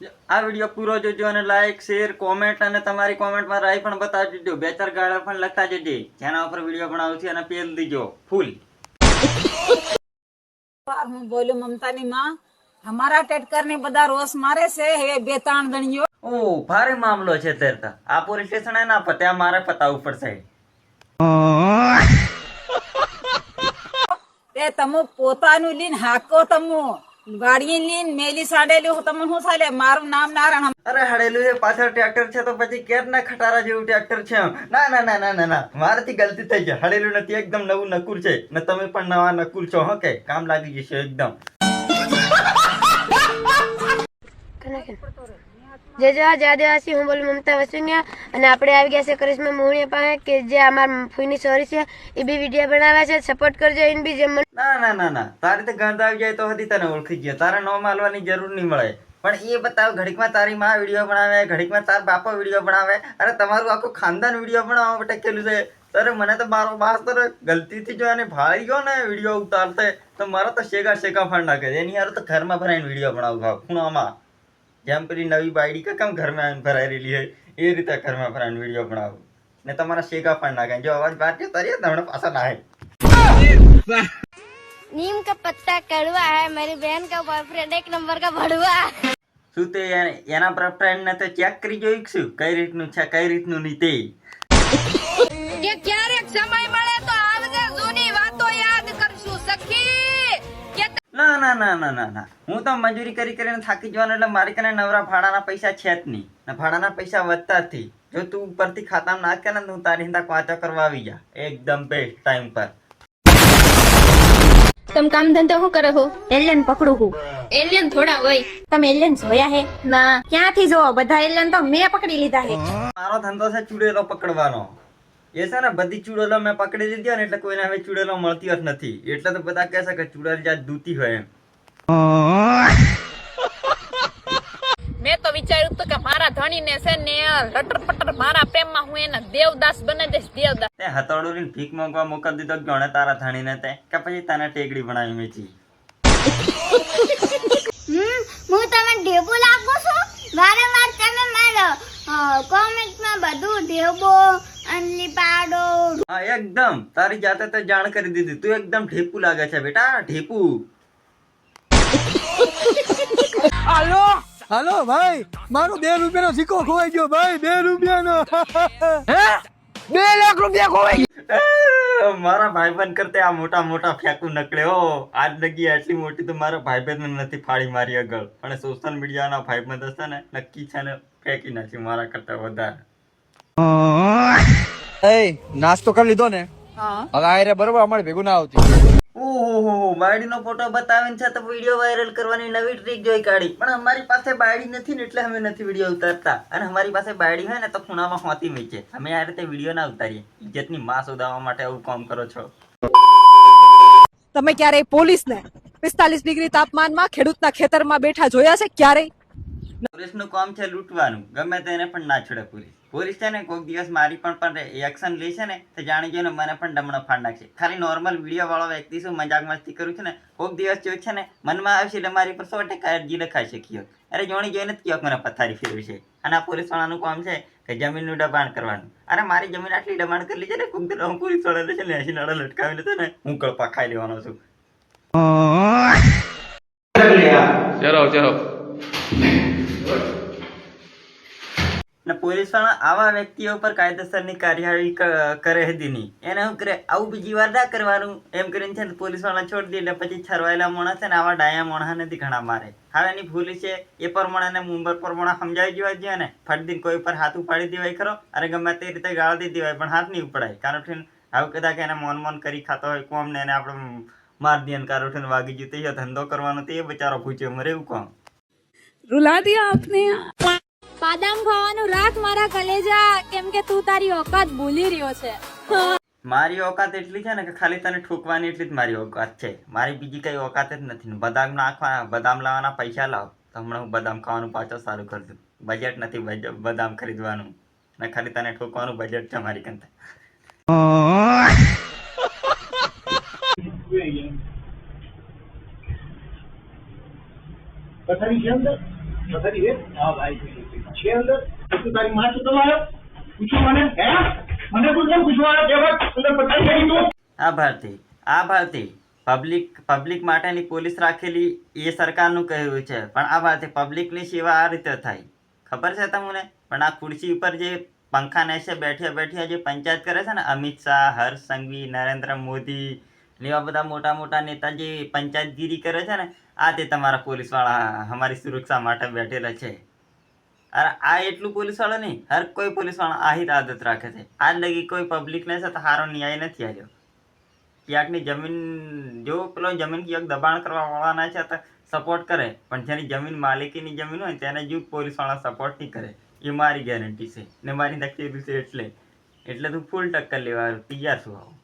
આ વિડીયો પૂરો જોજો અને લાઈક શેર કોમેન્ટ અને તમારી કોમેન્ટમાં રાય પણ બતાવી દેજો. બે ચાર ગાળા પણ લખતા જજે જેના ઉપર વિડીયો બનાવું છું અને પેલ દીજો ફૂલ. હું બોલું મમતાની માં, हमारा टेटकर ने बदा रोस मारे से हे बेतान गणियो. ઓ ભારે મામલો છે તેરતા. આ પોલીસ સ્ટેશન ના પતે મારે પતાવું પડશે. તે તમો પોતાનું લીન હાકો તમો ગાડી લીન મેલી સાડેલું તમો હું સાલે મારું નામ નારાયણ. અરે હડેલું છે પાછળ ટ્રેક્ટર છે તો પછી કેર ના ખટારા જેવું ટ્રેક્ટર છે. ના ના ના ના ના ના મારાથી ગલતી થઈ ગઈ. હડેલું નથી, એકદમ નવું નકુર છે ને તમે પણ નવા નકુર છો. હો કે કામ લાગી જશે એકદમ. જય જવાહર જય આદિવાસી. હું બોલું મમતા વસુનિયા અને આપણે આવી ગયા છે કરિશ્મા મોહણીયા પાસે કે જે અમારા ફૂઈની સોરી છે એ બી વિડીયો બનાવ્યા છે. સપોર્ટ કરજો એને બી જેમ. ના ના ના ના તારી તો ગંધ આવી જાય તો હતી તને ઓળખી ગયો. તારે નો માલવાની જરૂર નહીં મળે. પણ એ બતાવ ઘડીકમાં તારી માં વિડીયો બનાવે, ઘડીકમાં તાર બાપા વિડીયો બનાવે. અરે તમારું આખું ખાનદાન વિડીયો બનાવવા માટે કેલું છે. તારે મને તો મારો બાસ તારે ગલતીથી જો એને ભાળી ગયો ને વિડીયો ઉતારતે તો મારા તો શેકા ફંડ નાખે. એની યાર તો ઘરમાં ભરાઈને વિડીયો બનાવું ખાવ ખૂણામાં. જેમ પેલી નવી બાયડી કે કેમ ઘરમાં આવીને ભરાઈ રહેલી હોય એ રીતે ઘરમાં ભરાઈને વિડીયો બનાવું ને તમારા શેકા ફંડ નાખે. જો અવાજ બહાર જતો રહ્યો તમને પાછા નાખે. नीम का पत्ता कड़वा है, मेरी बहन का बॉयफ्रेंड एक नंबर का भड़ुआ. શું તે એના બોયફ્રેન્ડ ને તો ચેક કરી જોઈ શું કઈ રીતનું છે કઈ રીતનું નહીં તે. કે ક્યારેક સમય મળે તો આવજે, જૂની વાતો યાદ કરશું સખી. ના ના ના ના ના ના હું તો મજૂરી કરીને થાકી જવાનું એટલે મારી કને નવરા ભાડાના પૈસા છે જ નહીં ને ભાડાના પૈસા વધતા જ થી. જો તું ઉપરથી ખાતામાં નાખે ને હું તારી હિંદા વાંચો કરવા આવી જા એકદમ બેસ્ટ ટાઈમ પર. तुम काम धंधो શું કરો हो? એલિયન પકડું હું. એલિયન થોડા હોય. તમે એલિયન જોયા હે? ના. ક્યાંથી જોવો? બધા એલિયન તો મેં પકડી લીધા હે. મારો ધંધો છે ચૂડેલો પકડવાનો. એ છે ને બધી ચૂડેલો મેં પકડી લીધી ને એટલે કોઈને હવે ચૂડેલો મળતી જ નથી. એટલે તો બધા કહે છે કે ચૂડેલ જાત દૂતી હોય એમ. મેં તો વિચાર્યું હતું કે મારા ધણીને છે ને રટર પટર મારા પ્રેમમાં હું એને દેવદાસ બનાવી દઈશ. દેવદાસ તે હથોડું ભીખ માંગવા મોકલી દીધો ગણે તારા ધણીને તે કે પછી તને ટેકડી બનાવી મેચી. હું તમે ઢેબુ લાગો છો. વારંવાર તમે મારો કોમેન્ટમાં બધું ઢેબો અનલી પાડો. હા એકદમ તારી જાતે તો જાણ કરી દીધી. તું એકદમ ઢેપુ લાગે છે બેટા ઢેપુ. હાલો ભાઈ, મારો 2 રૂપિયાનો સિક્કો ખોવાઈ ગયો ભાઈ. 2 રૂપિયાનો. હે 2 લાખ રૂપિયા ખોવાઈ ગયા. મારા ભાઈબંધ કરતે આ મોટા મોટા ફેંકું નકળે હો. આજ લગી આટલી મોટી તો મારા ભાઈબંધ નથી ફાડી મારી આગળ. પણ સોશિયલ મીડિયાના ભાઈબંધ હશે ને નક્કી છે ને ફેંકી નાખી મારા કરતા વધારે. એ નાસ્તો કરી લીધો ને? હવે આયરે બરોબર અમારે ભેગું ના આવતી. ઓહો બાયડીનો ફોટો બતાવીને છે તો વિડીયો વાયરલ કરવાની નવી ટ્રીક જોઈ કાઢી. પણ અમારી પાસે બાયડી નથી ને એટલે અમે નથી વિડીયો ઉતારતા. અને અમારી પાસે બાયડી હોય ને તો ખૂણામાં હોતી મેચે. અમે આ રીતે વિડીયો ના ઉતારીએ. ઇજ્જતની માસ ઉડાવવા માટે આવું કામ કરો છો. તમે ક્યારેય પોલીસને 45 ડિગ્રી તાપમાનમાં ખેડૂતના ખેતરમાં બેઠા જોયા છે ક્યારેય? પોલીસનું કામ છે લૂંટવાનું. ગમે તેને પણ ના છોડે પોલીસ. પોલીસ છે ને કોઈક દિવસ મારી પણ એક્શન લે છે ને તો જાણી જોઈને મને પણ ડમણો ફાડ નાખશે. ખાલી નોર્મલ વિડીયો વાળો વ્યક્તિ શું મજાક મસ્તી કરું છું ને કોઈક દિવસ જો છે ને મનમાં આવશે એટલે મારી પર 100% અરજી લખાઈ શકીએ. અરે જોણી જોઈને જ કયોક મને પથારી ફેરવી છે. અને આ પોલીસ વાળાનું કામ છે કે જમીનનું દબાણ કરવાનું. અરે મારી જમીન આટલી દબાણ કરી છે ને કોઈક દિવસ પોલીસ વાળા છે ને 80 નાડા લટકાવીને છે ને હું કળપા ખાઈ લેવાનો છું. ચલો ને પોલીસ વાળા આવા વ્યક્તિઓ પર કાયદેસરની કાર્યવાહી કરે હતી નહીં. એને શું કરે આવું બીજી વાર ના કરવાનું એમ કરીને છે ને પોલીસ વાળા છોડી દે. એટલે પછી છરવાયેલા માણસ છે ને આવા ડાયા માણસ નથી ઘણા મારે. હવે એની ભૂલ છે એ પ્રમાણે મુંબર પ્રમાણે સમજાવી દેવા જોઈએ ને ફટદીને કોઈ પર હાથ ઉપાડી દેવાય ખરો. અરે ગમે તે રીતે ગાળ દઈ દેવાય પણ હાથ નહીં ઉપડાય. કારણ આવું કદાચ એને મોન કરી ખાતો હોય કોમ ને એને આપણે માર દે કારોઠીને વાગી જતી ધંધો કરવાનો તો એ બચારો પૂછ્યો મરે એવું કોમ रुला दिया आपने. બાદામ ખાવાનું રાખ મારા કલેજા, કેમ કે તું તારી ઓકાત ભૂલી રહ્યો છે. મારી ઓકાત એટલી છે ને કે ખાલી તને ઠોકવાની એટલી જ મારી ઓકાત છે. મારી બીજી કઈ ઓકાત જ નથી. બદામ નાખવાના બદામ લાવવાના પૈસા લાવ તો હમણાં હું બદામ ખાવાનું પાછો સારું કરશું. બજેટ નથી બદામ ખરીદવાનું ને ખાલી તને ઠોકવાનું બજેટ છે મારી કરતા. પથારી છે અંદર આ ભારતી પબ્લિક માટેની પોલીસ રાખેલી એ સરકારનું કહેવું છે, પણ આ ભારતી પબ્લિકની સેવા આ રીતે થાય ખબર છે તમને? પણ આ ખુરશી ઉપર જે પંખા નેસે બેઠ્યા જે પંચાયત કરે છે ને, અમિત શાહ, હર્ષ સંઘવી, નરેન્દ્ર મોદી ને એવા બધા મોટા મોટા નેતા જે પંચાયતગીરી કરે છે ને, આ તે તમારા પોલીસવાળા અમારી સુરક્ષા માટે બેઠેલા છે. અરે આ એટલું પોલીસવાળા નહીં, હર કોઈ પોલીસવાળા આહી જ આદત રાખે છે. આજ લગી કોઈ પબ્લિકને છે તો સારો ન્યાય નથી આવ્યો. ક્યાંકની જમીન જો પેલો જમીન ક્યાંક દબાણ કરવા વાળાના છે તો સપોર્ટ કરે, પણ જેની જમીન માલિકીની જમીન હોય તેને જ પોલીસવાળા સપોર્ટ નહીં કરે. એ મારી ગેરંટી છે ને મારી નક્કી છે. એટલે તું ફૂલ ટક્કર લેવા તૈયાર છું.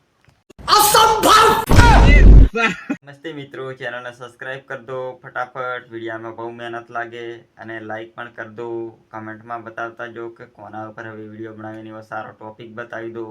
નમસ્તે મિત્રો, ચેનલને સબસ્ક્રાઈબ કરી દો ફટાફટ. વિડીયામાં બહુ મહેનત લાગે અને લાઈક પણ કરી દો. કમેન્ટમાં બતાવતા જો કે કોના ઉપર હવે વિડીયો બનાવીને એવો સારો ટોપિક બતાવી દો.